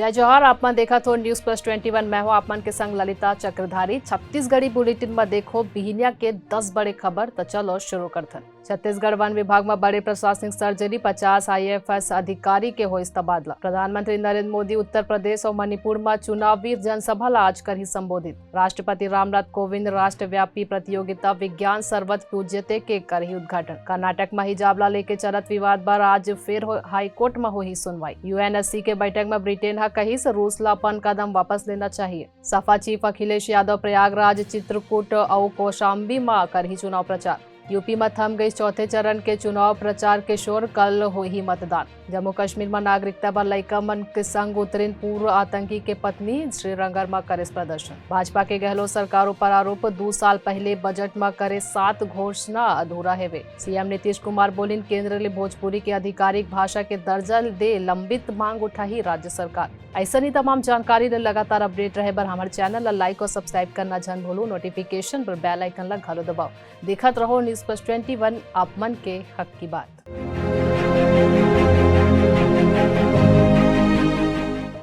जय जोहार। आपने देखा तो न्यूज प्लस 21 मैं हूं आपमन के संग ललिता चक्रधारी। छत्तीसगढ़ी बुलेटिन में देखो बिहनिया के 10 बड़े खबर। तो चलो शुरू करथन। छत्तीसगढ़ वन विभाग में बड़े प्रशासनिक सर्जरी 50 IAFS अधिकारी के होइस तबादला। प्रधानमंत्री नरेंद्र मोदी उत्तर प्रदेश और मणिपुर में चुनावी जनसभा ला आज कर ही संबोधित। राष्ट्रपति रामनाथ कोविंद राष्ट्रव्यापी प्रतियोगिता विज्ञान सर्वत्र पूज्यते के कर ही उद्घाटन। कर्नाटक में हिजाब ला लेके चलत विवाद पर आज फिर हाईकोर्ट में हुई सुनवाई। UNSC के बैठक में ब्रिटेन कही से रूस ला अपन कदम वापस लेना चाहिए। सपा चीफ अखिलेश यादव प्रयागराज, चित्रकूट और कौशाम्बी में कर ही चुनाव प्रचार। यूपी में थम गई चौथे चरण के चुनाव प्रचार के शोर, कल हो ही मतदान। जम्मू कश्मीर में नागरिकता पर लइका मन के संग उतरिन पूर्व आतंकी के पत्नी, श्रीनगर में करे प्रदर्शन। भाजपा के गहलोत सरकारों पर आरोप, 2 साल पहले बजट में करे 7 घोषणा अधूरा है वे। CM नीतीश कुमार बोलिन केंद्र ले भोजपुरी के आधिकारिक भाषा के दर्जा दे लंबित मांग उठाई राज्य सरकार। ऐसा ही तमाम जानकारी ले लगातार अपडेट रहे बर हमारे चैनल ला लाइक और सब्सक्राइब करना जन भूलू। नोटिफिकेशन पर बेल आइकन ला घलो दबाओ। देखत रहो न्यूज प्लस 21 आप मन के हक की बात।